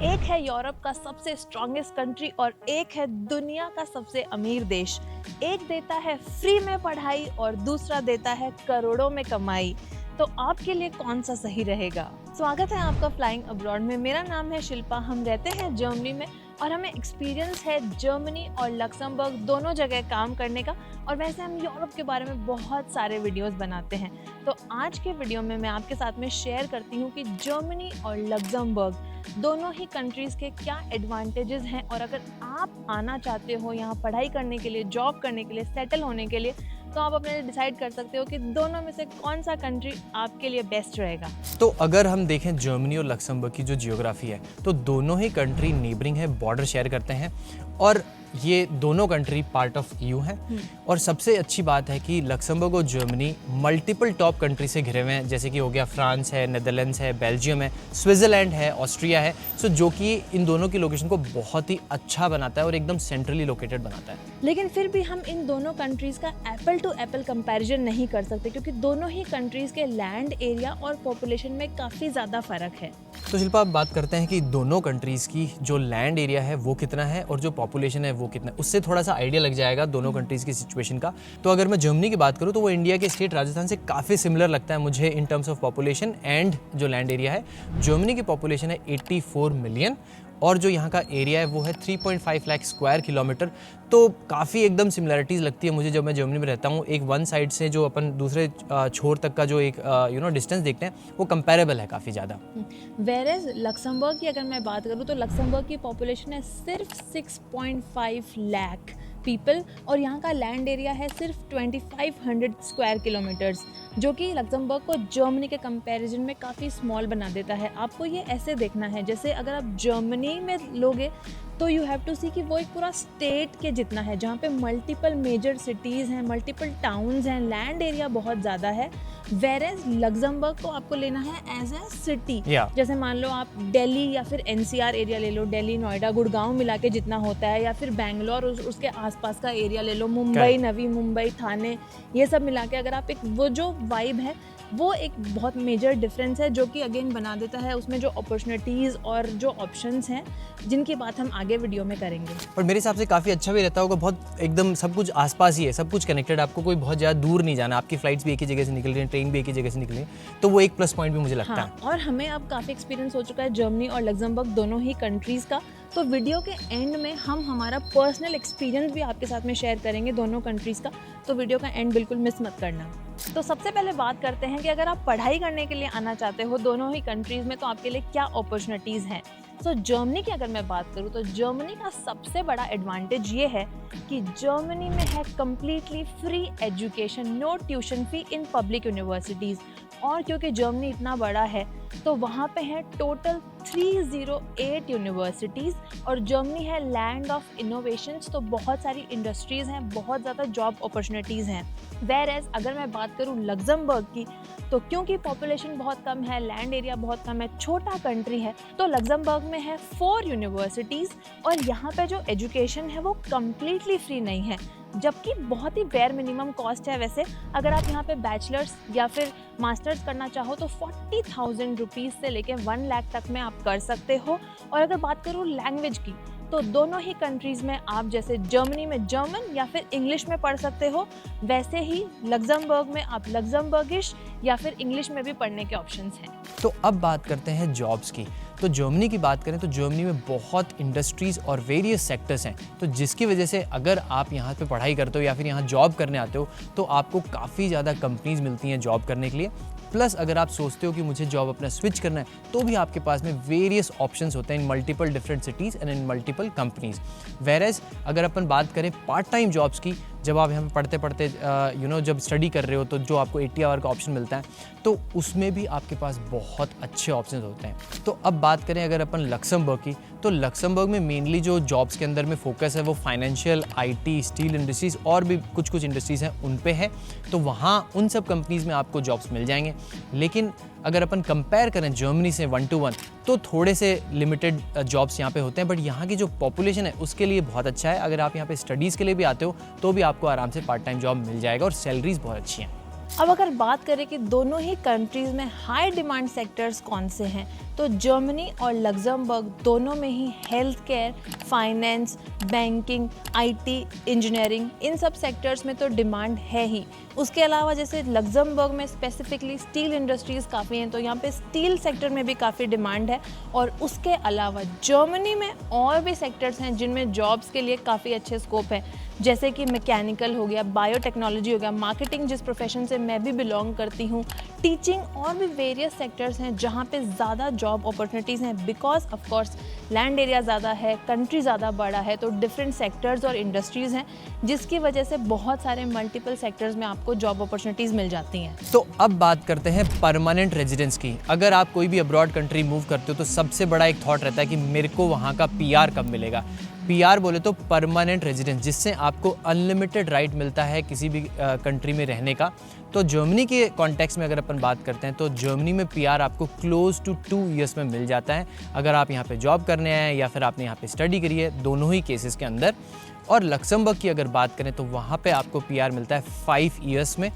एक है यूरोप का सबसे स्ट्रॉन्गेस्ट कंट्री और एक है दुनिया का सबसे अमीर देश। एक देता है फ्री में पढ़ाई और दूसरा देता है करोड़ों में कमाई। तो आपके लिए कौन सा सही रहेगा? स्वागत है आपका फ्लाइंग अब्रॉड में। मेरा नाम है शिल्पा। हम रहते हैं जर्मनी में और हमें एक्सपीरियंस है जर्मनी और लक्समबर्ग दोनों जगह काम करने का। और वैसे हम यूरोप के बारे में बहुत सारे वीडियोस बनाते हैं। तो आज के वीडियो में मैं आपके साथ में शेयर करती हूँ कि जर्मनी और लक्समबर्ग दोनों ही कंट्रीज़ के क्या एडवांटेजेस हैं, और अगर आप आना चाहते हो यहाँ पढ़ाई करने के लिए, जॉब करने के लिए, सेटल होने के लिए, तो आप अपने डिसाइड कर सकते हो कि दोनों में से कौन सा कंट्री आपके लिए बेस्ट रहेगा। तो अगर हम देखें जर्मनी और लक्समबर्ग की जो जियोग्राफी है, तो दोनों ही कंट्री नेबरिंग है, बॉर्डर शेयर करते हैं और ये दोनों कंट्री पार्ट ऑफ ईयू हैं। और सबसे अच्छी बात है कि लक्समबर्ग और जर्मनी मल्टीपल टॉप कंट्री से घिरे हुए हैं, जैसे कि हो गया फ्रांस है, नेदरलैंड्स है, बेल्जियम है, स्विट्ज़रलैंड है, ऑस्ट्रिया है। सो जो कि इन दोनों की लोकेशन को बहुत ही अच्छा बनाता है और एकदम सेंट्रली लोकेटेड बनाता है। लेकिन फिर भी हम इन दोनों कंट्रीज़ का एप्पल टू एप्पल कंपैरिजन नहीं कर सकते, क्योंकि दोनों ही कंट्रीज़ के लैंड एरिया और पॉपुलेशन में काफ़ी ज़्यादा फ़र्क है। तो शिल्पा, आप बात करते हैं कि दोनों कंट्रीज़ की जो लैंड एरिया है वो कितना है और जो पॉपुलेशन है वो कितना है, उससे थोड़ा सा आइडिया लग जाएगा दोनों कंट्रीज़ की सिचुएशन का। तो अगर मैं जर्मनी की बात करूँ तो वो इंडिया के स्टेट राजस्थान से काफ़ी सिमिलर लगता है मुझे in terms of population and जो लैंड एरिया है। जर्मनी की पॉपुलेशन है 84 मिलियन और जो यहाँ का एरिया है वो है 3.5 लाख स्क्वायर किलोमीटर। तो काफ़ी एकदम सिमिलरिटीज़ लगती है मुझे जब मैं जर्मनी में रहता हूँ। एक वन साइड से जो अपन दूसरे छोर तक का जो एक डिस्टेंस देखते हैं वो कंपेरेबल है काफ़ी ज़्यादा। वेरेज लक्समबर्ग की अगर मैं बात करूँ तो लक्समबर्ग की पॉपुलेशन है सिर्फ 6.5 लाख पीपल और यहाँ का लैंड एरिया है सिर्फ 2500 स्क्वायर किलोमीटर्स, जो कि लक्समबर्ग को जर्मनी के कंपैरिजन में काफ़ी स्मॉल बना देता है। आपको ये ऐसे देखना है, जैसे अगर आप जर्मनी में लोगे तो यू हैव टू सी कि वो एक पूरा स्टेट के जितना है, जहाँ पे मल्टीपल मेजर सिटीज़ हैं, मल्टीपल टाउन्स हैं, लैंड एरिया बहुत ज़्यादा है। वेरेज लक्समबर्ग को आपको लेना है एज ए सिटी। जैसे मान लो आप दिल्ली या फिर एनसीआर एरिया ले लो, दिल्ली, नोएडा, गुड़गांव मिला के जितना होता है, या फिर बेंगलोर उसके आसपास का एरिया ले लो, मुंबई, नवी मुंबई, थाने, ये सब मिला के अगर आप एक वो जो वाइब है वो एक बहुत मेजर डिफरेंस है, जो कि अगेन बना देता है उसमें जो अपॉर्चुनिटीज़ और जो ऑप्शंस हैं, जिनकी बात हम आगे वीडियो में करेंगे। और मेरे हिसाब से काफ़ी अच्छा भी रहता होगा, बहुत एकदम सब कुछ आसपास ही है, सब कुछ कनेक्टेड, आपको कोई बहुत ज़्यादा दूर नहीं जाना, आपकी फ्लाइट्स भी एक ही जगह से निकल रही हैं, ट्रेन भी एक ही जगह से निकल रही है, तो वो एक प्लस पॉइंट भी मुझे लगता है। और हमें अब काफ़ी एक्सपीरियंस हो चुका है जर्मनी और लक्समबर्ग दोनों ही कंट्रीज़ का। तो वीडियो के एंड में हम हमारा पर्सनल एक्सपीरियंस भी आपके साथ में शेयर करेंगे दोनों कंट्रीज़ का, तो वीडियो का एंड बिल्कुल मिस मत करना। तो सबसे पहले बात करते हैं कि अगर आप पढ़ाई करने के लिए आना चाहते हो दोनों ही कंट्रीज़ में, तो आपके लिए क्या अपॉर्चुनिटीज़ हैं। सो जर्मनी की अगर मैं बात करूँ तो जर्मनी का सबसे बड़ा एडवांटेज ये है कि जर्मनी में है completely free education, no tuition fee in public universities. और क्योंकि जर्मनी इतना बड़ा है तो वहाँ पे है टोटल 308 यूनिवर्सिटीज़, और जर्मनी है लैंड ऑफ इनोवेशंस, तो बहुत सारी इंडस्ट्रीज़ हैं, बहुत ज़्यादा जॉब अपॉर्चुनिटीज़ हैं। वेयरएज़ अगर मैं बात करूँ लक्समबर्ग की, तो क्योंकि पॉपुलेशन बहुत कम है, लैंड एरिया बहुत कम है, छोटा कंट्री है, तो लक्समबर्ग में है 4 यूनिवर्सिटीज़ और यहाँ पे जो एजुकेशन है वो कम्प्लीटली फ्री नहीं है, जबकि बहुत ही बेयर मिनिमम कॉस्ट है। वैसे अगर आप यहाँ पे बैचलर्स या फिर मास्टर्स करना चाहो तो 40,000 रुपीज़ से लेके 1 लाख तक में आप कर सकते हो। और अगर बात करूँ लैंग्वेज की, तो दोनों ही कंट्रीज़ में आप जैसे जर्मनी में जर्मन या फिर इंग्लिश में पढ़ सकते हो, वैसे ही लक्समबर्ग में आप लक्समबर्गिश या फिर इंग्लिश में भी पढ़ने के ऑप्शंस हैं। तो अब बात करते हैं जॉब्स की। तो जर्मनी की बात करें तो जर्मनी में बहुत इंडस्ट्रीज़ और वेरियस सेक्टर्स हैं, तो जिसकी वजह से अगर आप यहाँ पे पढ़ाई करते हो या फिर यहाँ जॉब करने आते हो तो आपको काफ़ी ज़्यादा कंपनीज़ मिलती हैं जॉब करने के लिए। प्लस अगर आप सोचते हो कि मुझे जॉब अपना स्विच करना है तो भी आपके पास में वेरियस ऑप्शंस होते हैं in multiple different cities and in multiple companies. Whereas अगर अपन बात करें पार्ट टाइम जॉब्स की, जब आप यहाँ पढ़ते पढ़ते जब स्टडी कर रहे हो तो जो आपको 80 आवर का ऑप्शन मिलता है, तो उसमें भी आपके पास बहुत अच्छे ऑप्शंस होते हैं। तो अब बात करें अगर अपन लक्समबर्ग की, तो लक्समबर्ग में मेनली जो जॉब्स के अंदर में फोकस है वो फाइनेंशियल, आईटी, स्टील इंडस्ट्रीज़ और भी कुछ इंडस्ट्रीज़ हैं उन पे है, तो वहाँ उन सब कंपनीज़ में आपको जॉब्स मिल जाएंगे। लेकिन अगर अपन कंपेयर करें जर्मनी से 1 to 1, तो थोड़े से लिमिटेड जॉब्स यहाँ पे होते हैं, बट यहाँ की जो पॉपुलेशन है उसके लिए बहुत अच्छा है। अगर आप यहाँ पे स्टडीज़ के लिए भी आते हो तो भी आपको आराम से पार्ट टाइम जॉब मिल जाएगा और सैलरीज बहुत अच्छी हैं। अब अगर बात करें कि दोनों ही कंट्रीज़ में हाई डिमांड सेक्टर्स कौन से हैं, तो जर्मनी और लग्जमबर्ग दोनों में ही health care, finance, banking, IT, engineering, इन सब सेक्टर्स में तो डिमांड है ही। उसके अलावा जैसे लग्जमबर्ग में स्पेसिफिकली स्टील इंडस्ट्रीज़ काफ़ी हैं, तो यहाँ पे स्टील सेक्टर में भी काफ़ी डिमांड है। और उसके अलावा जर्मनी में और भी सेक्टर्स हैं जिनमें जॉब्स के लिए काफ़ी अच्छे स्कोप है, जैसे कि मैकेनिकल हो गया, बायोटेक्नोलॉजी हो गया, मार्केटिंग जिस प्रोफेशन से मैं भी बिलोंग करती हूँ, टीचिंग, और भी वेरियस सेक्टर्स हैं जहाँ पे ज़्यादा जॉब अपॉर्चुनिटीज़ हैं। Because of course land area ज़्यादा है, कंट्री ज़्यादा बड़ा है, तो डिफरेंट सेक्टर्स और इंडस्ट्रीज़ हैं, जिसकी वजह से बहुत सारे मल्टीपल सेक्टर्स में आपको जॉब अपॉर्चुनिटीज़ मिल जाती हैं। तो अब बात करते हैं परमानेंट रेजिडेंस की। अगर आप कोई भी अब्रॉड कंट्री मूव करते हो तो सबसे बड़ा एक थॉट रहता है कि मेरे को वहाँ का पीआर कब मिलेगा। पीआर बोले तो परमानेंट रेजिडेंस, जिससे आपको अनलिमिटेड राइट मिलता है किसी भी कंट्री में रहने का। तो जर्मनी के कॉन्टेक्स्ट में अगर अपन बात करते हैं तो जर्मनी में पीआर आपको क्लोज टू 2 ईयर्स में मिल जाता है, अगर आप यहाँ पे जॉब करने आए हैं या फिर आपने यहाँ पे स्टडी करी है, दोनों ही केसेस के अंदर। और लक्समबर्ग की अगर बात करें तो वहाँ पे आपको पीआर मिलता है 5 ईयर्स में।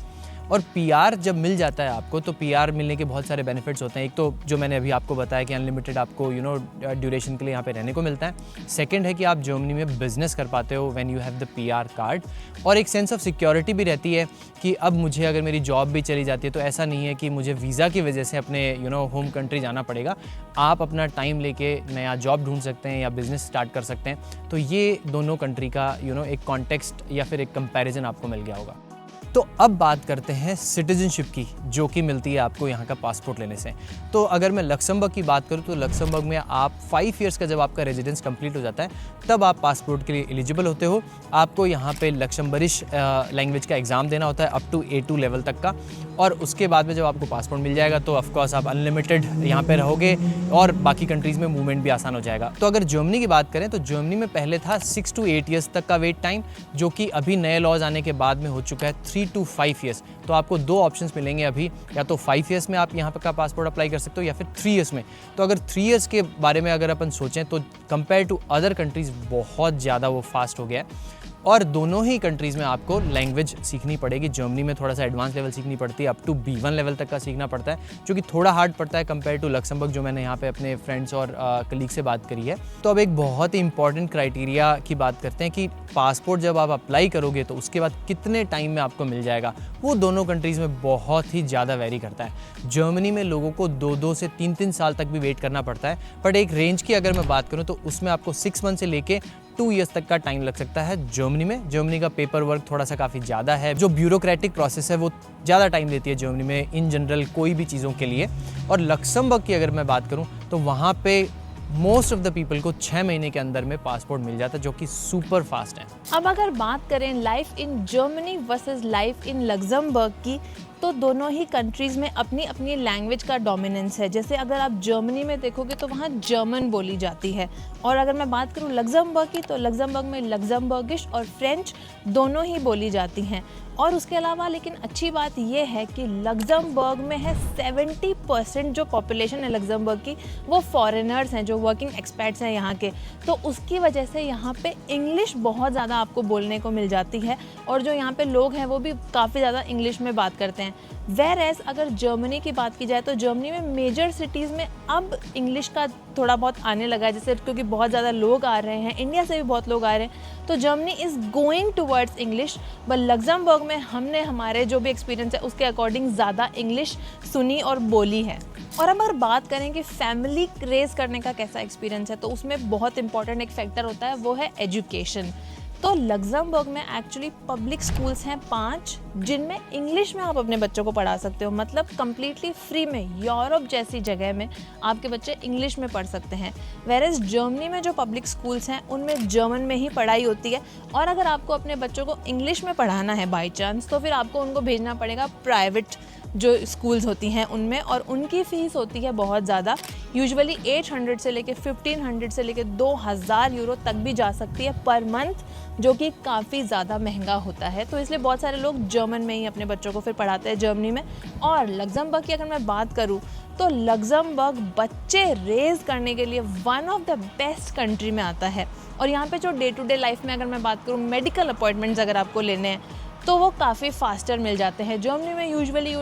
और पीआर जब मिल जाता है आपको, तो पीआर मिलने के बहुत सारे बेनिफिट्स होते हैं। एक तो जो मैंने अभी आपको बताया कि अनलिमिटेड आपको ड्यूरेशन के लिए यहाँ पे रहने को मिलता है। सेकंड है कि आप जर्मनी में बिजनेस कर पाते हो when you have the PR card. और एक सेंस ऑफ सिक्योरिटी भी रहती है कि अब मुझे अगर मेरी जॉब भी चली जाती है तो ऐसा नहीं है कि मुझे वीज़ा की वजह से अपने होम कंट्री जाना पड़ेगा। आप अपना टाइम लेके नया जॉब ढूंढ सकते हैं या बिजनेस स्टार्ट कर सकते हैं। तो ये दोनों कंट्री का एक कॉन्टेक्स्ट या फिर एक कंपैरिजन आपको मिल गया होगा। तो अब बात करते हैं सिटीजनशिप की, जो कि मिलती है आपको यहाँ का पासपोर्ट लेने से। तो अगर मैं लक्समबर्ग की बात करूँ तो लक्समबर्ग में आप 5 ईयर्स का जब आपका रेजिडेंस कंप्लीट हो जाता है तब आप पासपोर्ट के लिए एलिजिबल होते हो। आपको यहाँ पे लक्समबरिश लैंग्वेज का एग्ज़ाम देना होता है अप टू A2 लेवल तक का, और उसके बाद में जब आपको पासपोर्ट मिल जाएगा तो ऑफकोर्स आप अनलिमिटेड यहाँ पे रहोगे और बाकी कंट्रीज़ में मूवमेंट भी आसान हो जाएगा। तो अगर जर्मनी की बात करें तो जर्मनी में पहले था 6 to 8 ईयर्स तक का वेट टाइम, जो कि अभी नए लॉज आने के बाद में हो चुका है 3 to 5 ईयर्स। तो आपको 2 ऑप्शंस मिलेंगे अभी, या तो 5 ईयर्स में आप यहाँ का पासपोर्ट अप्लाई कर सकते हो या फिर 3 ईयर्स में। तो अगर 3 ईयर्स के बारे में अगर अपन सोचें तो कंपेयर टू अदर कंट्रीज़ बहुत ज़्यादा वो फास्ट हो गया है। और दोनों ही कंट्रीज़ में आपको लैंग्वेज सीखनी पड़ेगी। जर्मनी में थोड़ा सा एडवांस लेवल सीखनी पड़ती है, अप टू B1 लेवल तक का सीखना पड़ता है, जो कि थोड़ा हार्ड पड़ता है कंपेयर टू लक्समबर्ग, जो मैंने यहाँ पे अपने फ्रेंड्स और कलीग से बात करी है। तो अब एक बहुत ही इंपॉर्टेंट क्राइटेरिया की बात करते हैं कि पासपोर्ट जब आप अप्लाई करोगे तो उसके बाद कितने टाइम में आपको मिल जाएगा। वो दोनों कंट्रीज़ में बहुत ही ज़्यादा वेरी करता है। जर्मनी में लोगों को 2 से 3 साल तक भी वेट करना पड़ता है, बट एक रेंज की अगर मैं बात करूँ तो उसमें आपको 6 मंथ से लेके 2 ईयर्स तक का टाइम लग सकता है जर्मनी में। जर्मनी का पेपर वर्क थोड़ा सा काफ़ी ज़्यादा है, जो ब्यूरोक्रेटिक प्रोसेस है वो ज़्यादा टाइम लेती है जर्मनी में इन जनरल कोई भी चीज़ों के लिए। और लक्समबर्ग की अगर मैं बात करूँ तो वहाँ पे मोस्ट ऑफ द पीपल को 6 महीने के अंदर में पासपोर्ट मिल जाता है, जो कि सुपर फास्ट है। अब अगर बात करें life in Germany versus life in Luxembourg की, तो दोनों ही कंट्रीज़ में अपनी अपनी लैंग्वेज का डोमिनेंस है। जैसे अगर आप जर्मनी में देखोगे तो वहाँ जर्मन बोली जाती है, और अगर मैं बात करूँ लग्जमबर्ग की तो लग्जमबर्ग में लग्जमबर्गिश और फ्रेंच दोनों ही बोली जाती हैं। और उसके अलावा लेकिन अच्छी बात यह है कि लग्जमबर्ग में है 70% जो पॉपुलेशन है लग्जमबर्ग की वो फॉरेनर्स हैं, जो वर्किंग एक्सपर्ट्स हैं यहाँ के। तो उसकी वजह से यहाँ पे इंग्लिश बहुत ज़्यादा आपको बोलने को मिल जाती है, और जो यहाँ पे लोग हैं वो भी काफ़ी ज़्यादा इंग्लिश में बात करते हैं। वेरएज़ अगर जर्मनी की बात की जाए तो जर्मनी में मेजर सिटीज़ में अब इंग्लिश का थोड़ा बहुत आने लगा है, जैसे क्योंकि बहुत ज़्यादा लोग आ रहे हैं, इंडिया से भी बहुत लोग आ रहे हैं, तो Germany is going towards English. But Luxembourg में हमने हमारे जो भी एक्सपीरियंस है उसके अकॉर्डिंग ज़्यादा इंग्लिश सुनी और बोली है। और अगर बात करें कि फैमिली रेज करने का कैसा एक्सपीरियंस है, तो उसमें बहुत इंपॉर्टेंट एक फैक्टर होता है, वो है एजुकेशन। तो लग्जमबर्ग में एक्चुअली पब्लिक स्कूल्स हैं 5, जिनमें इंग्लिश में आप अपने बच्चों को पढ़ा सकते हो, मतलब कम्प्लीटली फ्री में। यूरोप जैसी जगह में आपके बच्चे इंग्लिश में पढ़ सकते हैं। वेरएज़ जर्मनी में जो पब्लिक स्कूल्स हैं उनमें जर्मन में ही पढ़ाई होती है, और अगर आपको अपने बच्चों को इंग्लिश में पढ़ाना है बाई चांस, तो फिर आपको उनको भेजना पड़ेगा प्राइवेट जो स्कूल्स होती हैं उनमें, और उनकी फ़ीस होती है बहुत ज़्यादा, यूजुअली 800 से लेके 1500 से लेके 2000 यूरो तक भी जा सकती है पर मंथ, जो कि काफ़ी ज़्यादा महंगा होता है। तो इसलिए बहुत सारे लोग जर्मन में ही अपने बच्चों को फिर पढ़ाते हैं जर्मनी में। और लग्जमबर्ग की अगर मैं बात करूँ तो लग्जमबर्ग बच्चे रेज करने के लिए one of the best country में आता है। और यहाँ पे जो डे टू डे लाइफ में अगर मैं बात करूँ मेडिकल अपॉइंटमेंट्स अगर आपको लेने हैं तो वो काफ़ी फास्टर मिल जाते हैं। जर्मनी में यूजुअली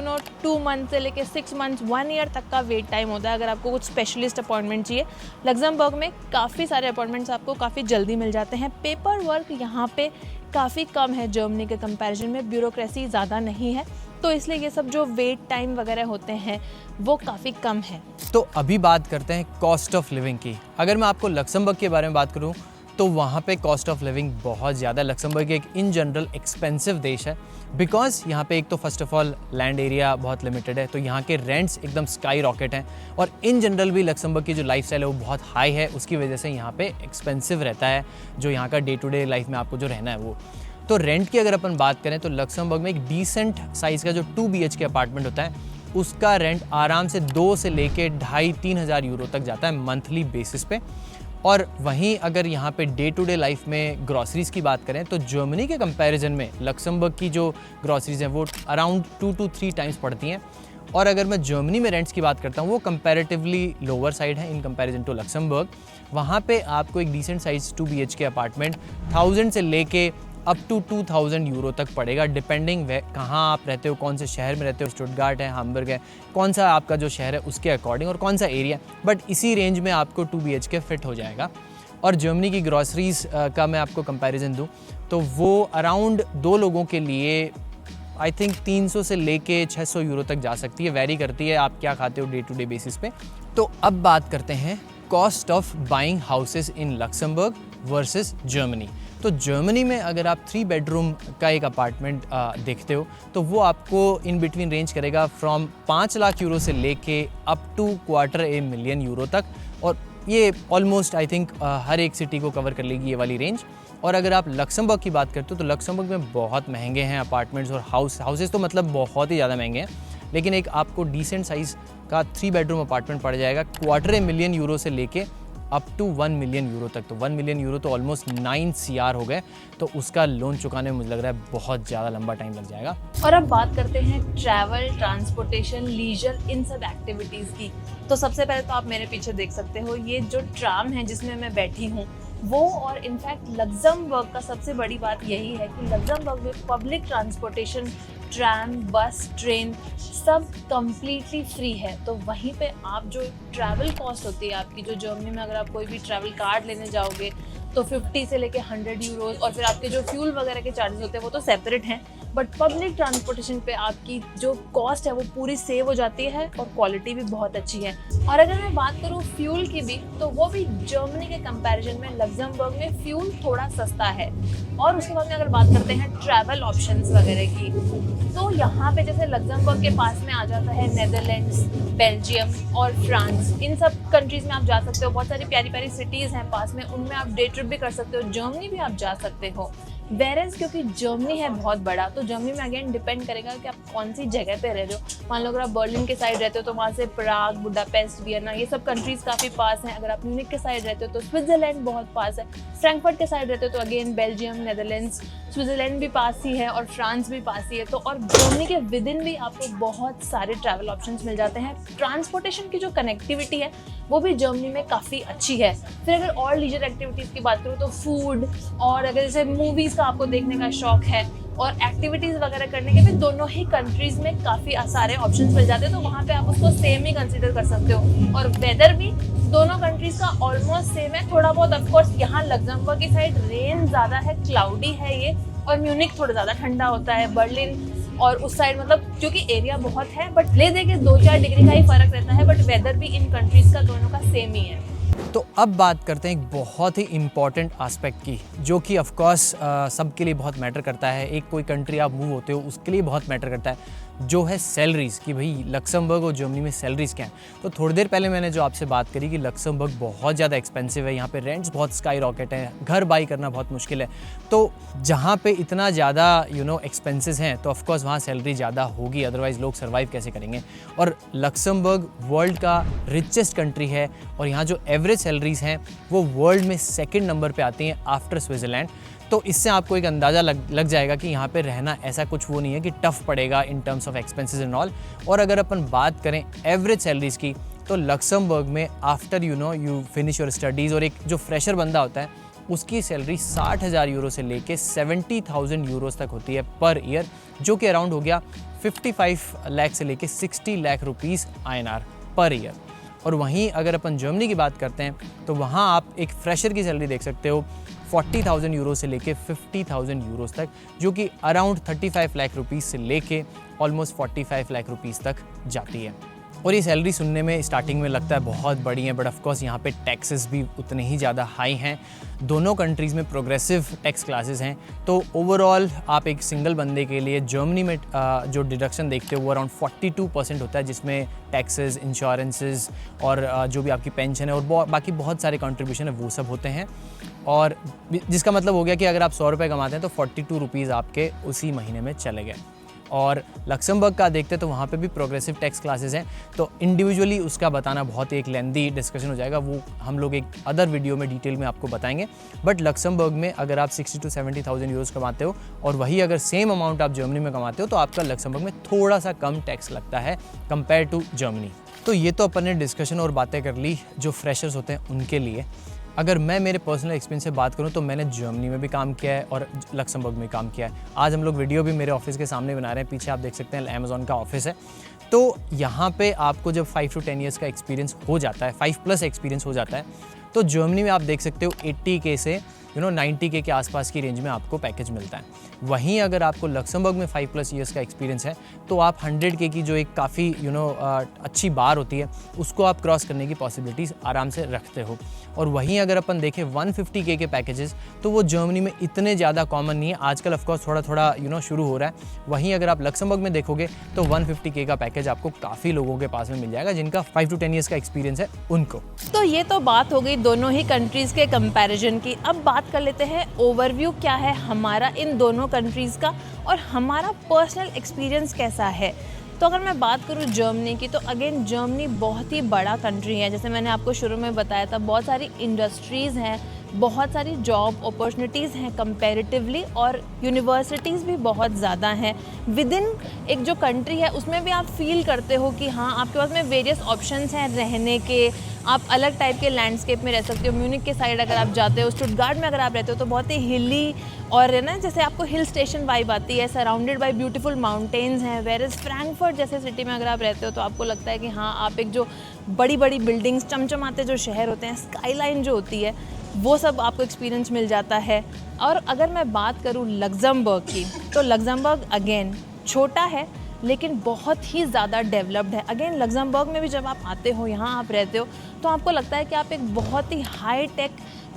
2 मंथ से लेके 6 मंथ्स 1 ईयर तक का वेट टाइम होता है अगर आपको कुछ स्पेशलिस्ट अपॉइंटमेंट चाहिए। लग्जमबर्ग में काफ़ी सारे अपॉइंटमेंट्स आपको काफ़ी जल्दी मिल जाते हैं। पेपर वर्क यहाँ पे काफ़ी कम है जर्मनी के कंपैरिजन में, ब्यूरोक्रेसी ज़्यादा नहीं है, तो इसलिए ये सब जो वेट टाइम वगैरह होते हैं वो काफ़ी कम है। तो अभी बात करते हैं कॉस्ट ऑफ लिविंग की। अगर मैं आपको लक्समबर्ग के बारे में बात करूं तो वहाँ पे कॉस्ट ऑफ लिविंग बहुत ज़्यादा। लक्समबर्ग एक इन जनरल एक्सपेंसिव देश है बिकॉज यहाँ पे एक तो first of all land area बहुत लिमिटेड है, तो यहाँ के रेंट्स एकदम स्काई रॉकेट हैं और इन जनरल भी लक्समबर्ग की जो लाइफस्टाइल है वो बहुत हाई है, उसकी वजह से यहाँ पे एक्सपेंसिव रहता है जो यहाँ का डे टू डे लाइफ में आपको जो रहना है वो। तो रेंट की अगर अपन बात करें तो लक्समबर्ग में एक डिसेंट साइज़ का जो 2 BHK अपार्टमेंट होता है उसका रेंट आराम से 2 से लेके 2,500-3 हज़ार यूरो तक जाता है मंथली बेसिस पे। और वहीं अगर यहाँ पे डे टू डे लाइफ में ग्रॉसरीज़ की बात करें तो जर्मनी के कंपैरिजन में लक्समबर्ग की जो ग्रॉसरीज़ हैं वो अराउंड 2 to 3 टाइम्स पड़ती हैं। और अगर मैं जर्मनी में रेंट्स की बात करता हूँ वो कंपैरेटिवली लोअर साइड है इन कंपैरिजन टू लक्समबर्ग। वहाँ पे आपको एक डिसेंट साइज 2 BHK अपार्टमेंट 1000 से लेके अप टू 2000 यूरो तक पड़ेगा, डिपेंडिंग कहाँ आप रहते हो, कौन से शहर में रहते हो, स्टुटगार्ट है, हैम्बर्ग है, कौन सा आपका जो शहर है उसके अकॉर्डिंग और कौन सा एरिया, बट इसी रेंज में आपको 2 BHK फिट हो जाएगा। और जर्मनी की ग्रॉसरीज़ का मैं आपको कंपैरिजन दूँ तो वो अराउंड 2 लोगों के लिए आई थिंक 300 से लेके 600 यूरो तक जा सकती है, वेरी करती है आप क्या खाते हो डे टू डे बेसिस पे। तो अब बात करते हैं cost of buying houses in Luxembourg versus Germany. तो जर्मनी में अगर आप 3 बेडरूम का एक अपार्टमेंट देखते हो तो वो आपको इन बिटवीन रेंज करेगा फ्रॉम 5 लाख यूरो से लेके अप टू 250,000 यूरो तक, और ये ऑलमोस्ट आई थिंक हर एक सिटी को कवर कर लेगी ये वाली रेंज। और अगर आप लक्समबर्ग की बात करते हो तो लक्समबर्ग में बहुत महंगे हैं अपार्टमेंट्स और हाउसेस तो मतलब बहुत ही ज़्यादा महंगे हैं, लेकिन एक आपको डिसेंट साइज़ का 3 बेडरूम अपार्टमेंट पड़ जाएगा 250,000 यूरो से लेके अप टू 1 मिलियन यूरो तक। तो 1 मिलियन यूरो तो ऑलमोस्ट 9 CR हो गए, तो उसका लोन चुकाने में मुझे लग रहा है बहुत ज़्यादा लंबा टाइम लग जाएगा। और अब बात करते हैं ट्रैवल, ट्रांसपोर्टेशन, लीजर, इन सब एक्टिविटीज़ की। तो सबसे पहले तो आप मेरे पीछे देख सकते हो ये जो ट्राम है जिसमें मैं बैठी हूँ वो, और इनफैक्ट लक्समबर्ग का सबसे बड़ी बात यही है कि लक्समबर्ग में पब्लिक ट्रांसपोर्टेशन, ट्रैम, बस, ट्रेन सब कम्प्लीटली फ्री है। तो वहीं पे आप जो ट्रैवल कॉस्ट होती है आपकी, जो जर्मनी में अगर आप कोई भी ट्रैवल कार्ड लेने जाओगे तो 50 से लेके 100 यूरोज, और फिर आपके जो फ्यूल वगैरह के चार्जेस होते हैं वो तो सेपरेट हैं, बट पब्लिक ट्रांसपोर्टेशन पे आपकी जो कॉस्ट है वो पूरी सेव हो जाती है और क्वालिटी भी बहुत अच्छी है। और अगर मैं बात करूँ फ्यूल की भी तो वो भी जर्मनी के कंपैरिजन में लक्समबर्ग में फ्यूल थोड़ा सस्ता है। और उसके बाद में अगर बात करते हैं ट्रैवल ऑप्शंस वगैरह की, तो यहाँ पे जैसे लक्समबर्ग के पास में आ जाता है नेदरलैंड्स, बेल्जियम और फ्रांस। इन सब कंट्रीज़ में आप जा सकते हो, बहुत सारी प्यारी प्यारी सिटीज़ हैं पास में, उनमें आप डे ट्रिप भी कर सकते हो। जर्मनी भी आप जा सकते हो। वेरेज क्योंकि जर्मनी है बहुत बड़ा, तो जर्मनी में अगेन डिपेंड करेगा कि आप कौन सी जगह पे रह रहे हो। मान लो अगर आप बर्लिन के साइड रहते हो तो वहाँ से प्राग, बुडापेस्ट, वियना, ये सब कंट्रीज़ काफ़ी पास हैं। अगर आप म्यूनिख के साइड रहते हो तो स्विट्ज़रलैंड बहुत पास है। फ्रैंकफर्ट के साइड रहते हो तो अगेन बेल्जियम, नेदरलैंड्स, स्विट्ज़रलैंड भी पास ही है और फ्रांस भी पास ही है। तो और जर्मनी के विद इन भी आपको बहुत सारे ट्रैवल ऑप्शंस मिल जाते हैं। ट्रांसपोर्टेशन की जो कनेक्टिविटी है वो भी जर्मनी में काफ़ी अच्छी है। फिर अगर और लीजर एक्टिविटीज़ की बात करूँ तो फूड, और अगर जैसे मूवीज़ का आपको देखने का शौक है और एक्टिविटीज़ वगैरह करने के भी दोनों ही कंट्रीज़ में काफ़ी सारे ऑप्शंस मिल जाते हैं, तो वहाँ पे आप उसको सेम ही कंसिडर कर सकते हो। और वेदर भी दोनों कंट्रीज़ का ऑलमोस्ट सेम है, थोड़ा बहुत ऑफकोर्स यहाँ लक्समबर्ग की साइड रेन ज़्यादा है, क्लाउडी है ये, और म्यूनिख थोड़ा ज़्यादा ठंडा होता है, बर्लिन और उस साइड मतलब क्योंकि एरिया बहुत है, बट ले दे के 2-4 डिग्री का ही फ़र्क रहता है, बट वेदर भी इन कंट्रीज़ का दोनों का सेम ही है। तो अब बात करते हैं एक बहुत ही इम्पॉर्टेंट एस्पेक्ट की, जो कि ऑफ कोर्स सबके लिए बहुत मैटर करता है। एक कोई कंट्री आप मूव होते हो उसके लिए बहुत मैटर करता है, जो है सैलरीज़, कि भाई लक्समबर्ग और जर्मनी में सैलरीज़ क्या हैं। तो थोड़ी देर पहले मैंने जो आपसे बात करी कि लक्समबर्ग बहुत ज़्यादा एक्सपेंसिव है, यहाँ पे रेंट्स बहुत स्काई रॉकेट हैं, घर बाई करना बहुत मुश्किल है। तो जहाँ पे इतना ज़्यादा एक्सपेंसेस हैं तो ऑफकोर्स वहाँ सैलरी ज़्यादा होगी, अदरवाइज़ लोग सर्वाइव कैसे करेंगे। और लक्समबर्ग वर्ल्ड का रिचेस्ट कंट्री है और यहाँ जो एवरेज सैलरीज़ हैं वो वर्ल्ड में 2nd नंबर पे आती हैं आफ्टर स्विट्ज़रलैंड। तो इससे आपको एक अंदाज़ा लग जाएगा कि यहाँ पे रहना ऐसा कुछ वो नहीं है कि टफ़ पड़ेगा in terms of expenses and all. और अगर अपन बात करें एवरेज सैलरीज़ की तो लक्समबर्ग में after you finish your studies और एक जो फ्रेशर बंदा होता है उसकी सैलरी 60,000 यूरो से लेके 70,000 यूरोस तक होती है पर ईयर, जो कि अराउंड हो गया 55 लाख से लेके 60 lakh rupees INR per year. और वहीं अगर अपन जर्मनी की बात करते हैं तो वहाँ आप एक फ्रेशर की सैलरी देख सकते हो 40,000 यूरो से लेके 50,000 यूरोस तक, जो कि अराउंड 35 लाख रुपीस से लेके ऑलमोस्ट 45 लाख रुपीस तक जाती है। और ये सैलरी सुनने में स्टार्टिंग में लगता है बहुत बड़ी है, बट ऑफ कोर्स यहाँ पे टैक्सेस भी उतने ही ज़्यादा हाई हैं। दोनों कंट्रीज़ में प्रोग्रेसिव टैक्स क्लासेस हैं, तो ओवरऑल आप एक सिंगल बंदे के लिए जर्मनी में जो डिडक्शन देखते हो वो अराउंड 42% होता है, जिसमें टैक्सेस, इंश्योरेंसेस और जो भी आपकी पेंशन है और बाकी बहुत सारे कंट्रीब्यूशन है वो सब होते हैं। और जिसका मतलब हो गया कि अगर आप 100 रुपये कमाते हैं तो 42 रुपीज़ आपके उसी महीने में चले गए। और लक्समबर्ग का देखते हैं तो वहाँ पे भी प्रोग्रेसिव टैक्स क्लासेस हैं, तो इंडिविजुअली उसका बताना बहुत ही एक लेंदी डिस्कशन हो जाएगा, वो हम लोग एक अदर वीडियो में डिटेल में आपको बताएंगे। बट लक्समबर्ग में अगर आप 60 to 70,000 यूरोस कमाते हो और वही अगर सेम अमाउंट आप जर्मनी में कमाते हो तो आपका लक्समबर्ग में थोड़ा सा कम टैक्स लगता है कंपेयर टू जर्मनी। तो ये तो अपन ने डिस्कशन और बातें कर ली जो फ्रेशर्स होते हैं उनके लिए। अगर मैं मेरे पर्सनल एक्सपीरियंस से बात करूं तो मैंने जर्मनी में भी काम किया है और लक्समबर्ग में काम किया है। आज हम लोग वीडियो भी मेरे ऑफिस के सामने बना रहे हैं, पीछे आप देख सकते हैं अमेज़ॉन का ऑफिस है। तो यहाँ पे आपको जब 5 to 10 ईयर्स का एक्सपीरियंस हो जाता है, 5+ एक्सपीरियंस हो जाता है, तो जर्मनी में आप देख सकते हो 80K से 90K के आसपास की रेंज में आपको पैकेज मिलता है। वहीं अगर आपको लक्समबर्ग में 5+ ईयर्स का एक्सपीरियंस है तो आप 100K की जो एक काफ़ी अच्छी बार होती है उसको आप क्रॉस करने की पॉसिबिलिटीज़ आराम से रखते हो। और वहीं अगर अपन देखें 150K के पैकेजेस तो वो जर्मनी में इतने ज़्यादा कॉमन नहीं है, आजकल ऑफकोर्स थोड़ा थोड़ा शुरू हो रहा है। वहीं अगर आप लक्समबर्ग में देखोगे तो 150K का पैकेज आपको काफ़ी लोगों के पास में मिल जाएगा जिनका 5 to 10 ईयर्स का एक्सपीरियंस है उनको। तो ये तो बात हो गई दोनों ही कंट्रीज़ के कंपैरिजन की। अब बात कर लेते हैं ओवरव्यू क्या है हमारा इन दोनों कंट्रीज़ का और हमारा पर्सनल एक्सपीरियंस कैसा है। तो अगर मैं बात करूँ जर्मनी की तो अगेन जर्मनी बहुत ही बड़ा कंट्री है, जैसे मैंने आपको शुरू में बताया था। बहुत सारी इंडस्ट्रीज़ हैं, बहुत सारी जॉब अपॉर्चुनिटीज़ हैं कंपैरेटिवली, और यूनिवर्सिटीज़ भी बहुत ज़्यादा हैं विद इन एक जो कंट्री है उसमें भी आप फील करते हो कि हाँ आपके पास में वेरियस ऑप्शंस हैं रहने के। आप अलग टाइप के लैंडस्केप में रह सकते हो। म्यूनिक के साइड अगर आप जाते हो, स्टुटगार्ट में अगर आप रहते हो तो बहुत ही हिली और है ना, जैसे आपको हिल स्टेशन वाइब आती है, सराउंडेड बाय ब्यूटीफुल माउंटेन्स हैं। वेयर फ्रैंकफर्ट जैसे सिटी में अगर आप रहते हो तो आपको लगता है कि हाँ आप एक जो बड़ी बड़ी बिल्डिंग्स, चमचमाते जो शहर होते हैं, स्काईलाइन जो होती है, वो सब आपको एक्सपीरियंस मिल जाता है। और अगर मैं बात करूँ लक्समबर्ग की तो लक्समबर्ग अगेन छोटा है लेकिन बहुत ही ज़्यादा डेवलप्ड है। अगेन लक्समबर्ग में भी जब आप आते हो, यहाँ आप रहते हो, तो आपको लगता है कि आप एक बहुत ही high tech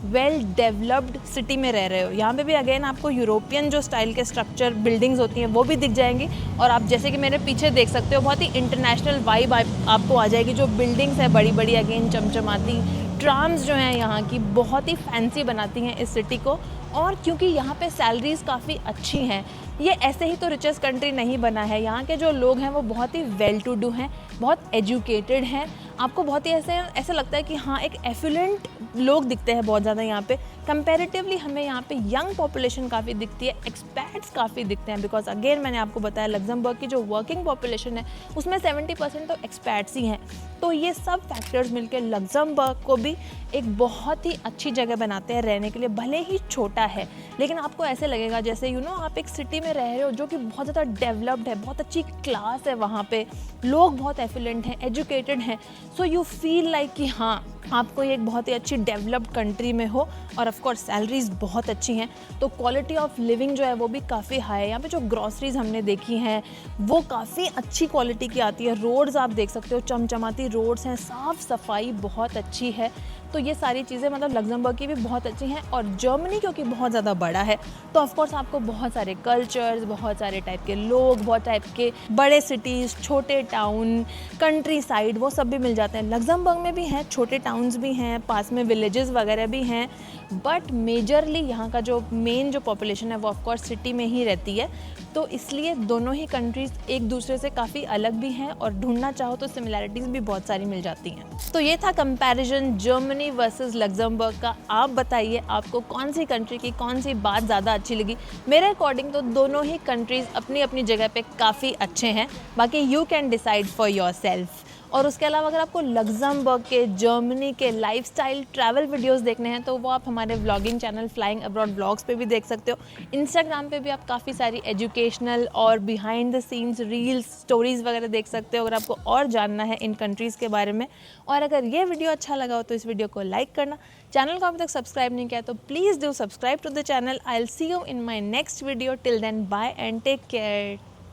well developed city में रह रहे हो। यहाँ पे भी अगेन आपको यूरोपियन जो स्टाइल के स्ट्रक्चर बिल्डिंग्स होती हैं वो भी दिख जाएंगी, और आप जैसे कि मेरे पीछे देख सकते हो बहुत ही इंटरनेशनल वाइब आपको आ जाएगी। जो बिल्डिंग्स हैं बड़ी बड़ी अगेन चमचमाती, ट्राम्स जो हैं यहाँ की बहुत ही फैंसी बनाती हैं इस सिटी को। और क्योंकि यहाँ पे सैलरीज़ काफ़ी अच्छी हैं, ये ऐसे ही तो रिचेस्ट कंट्री नहीं बना है। यहाँ के जो लोग हैं वो बहुत ही वेल टू डू हैं, बहुत एजुकेटेड हैं। आपको बहुत ही ऐसे लगता है कि हाँ एक एफिलेंट लोग दिखते हैं बहुत ज़्यादा यहाँ पे। कंपैरेटिवली हमें यहाँ पे यंग पॉपुलेशन काफ़ी दिखती है, एक्सपैट्स काफ़ी दिखते हैं, बिकॉज अगेन मैंने आपको बताया लक्समबर्ग की जो वर्किंग पॉपुलेशन है उसमें 70% तो एक्सपैट्स ही हैं। तो ये सब फैक्टर्स मिलकर लक्समबर्ग को भी एक बहुत ही अच्छी जगह बनाते हैं रहने के लिए। भले ही छोटा है लेकिन आपको ऐसे लगेगा जैसे आप एक सिटी में रह रहे हो जो कि बहुत ज़्यादा डेवलप्ड है, बहुत अच्छी क्लास है, वहाँ पे लोग बहुत एफिलेंट हैं, एजुकेटेड हैं। सो यू फील लाइक कि हाँ आपको एक बहुत ही अच्छी डेवलप्ड कंट्री में हो। और ऑफ कोर्स सैलरीज़ बहुत अच्छी हैं, तो क्वालिटी ऑफ लिविंग जो है वो भी काफ़ी हाई है। यहाँ पे जो ग्रॉसरीज हमने देखी हैं वो काफ़ी अच्छी क्वालिटी की आती है। रोड्स आप देख सकते हो, चमचमाती रोड्स हैं, साफ़ सफाई बहुत अच्छी है। तो ये सारी चीज़ें मतलब लक्समबर्ग की भी बहुत अच्छी हैं। और जर्मनी क्योंकि बहुत ज़्यादा बड़ा है तो ऑफ कोर्स आपको बहुत सारे कल्चर्स, बहुत सारे टाइप के लोग, बहुत टाइप के बड़े सिटीज़, छोटे टाउन, कंट्री साइड, वो सब भी मिल जाते हैं। लक्समबर्ग में भी हैं, छोटे टाउन्स भी हैं, पास में विलेजेस वगैरह भी हैं, बट मेजरली यहाँ का जो मेन जो पॉपुलेशन है वो ऑफ कोर्स सिटी में ही रहती है। तो इसलिए दोनों ही कंट्रीज़ एक दूसरे से काफ़ी अलग भी हैं और ढूंढना चाहो तो सिमिलैरिटीज़ भी बहुत सारी मिल जाती हैं। तो ये था कंपैरिजन जर्मनी वर्सेस लक्समबर्ग का। आप बताइए आपको कौन सी कंट्री की कौन सी बात ज़्यादा अच्छी लगी। मेरे अकॉर्डिंग तो दोनों ही कंट्रीज़ अपनी अपनी जगह पे काफ़ी अच्छे हैं, बाकी you can decide for your self. और उसके अलावा अगर आपको लग्जमबर्ग के, जर्मनी के लाइफस्टाइल ट्रैवल वीडियोस देखने हैं तो वो आप हमारे vlogging channel flying abroad vlogs पे भी देख सकते हो। इंस्टाग्राम पे भी आप काफ़ी सारी एजुकेशनल और behind the scenes reels, stories वगैरह देख सकते हो अगर आपको और जानना है इन कंट्रीज़ के बारे में। और अगर ये वीडियो अच्छा लगा हो तो इस वीडियो को लाइक करना, चैनल को अभी तक सब्सक्राइब नहीं किया तो please do subscribe to the channel. I will see you in my next video. Till then bye and take care.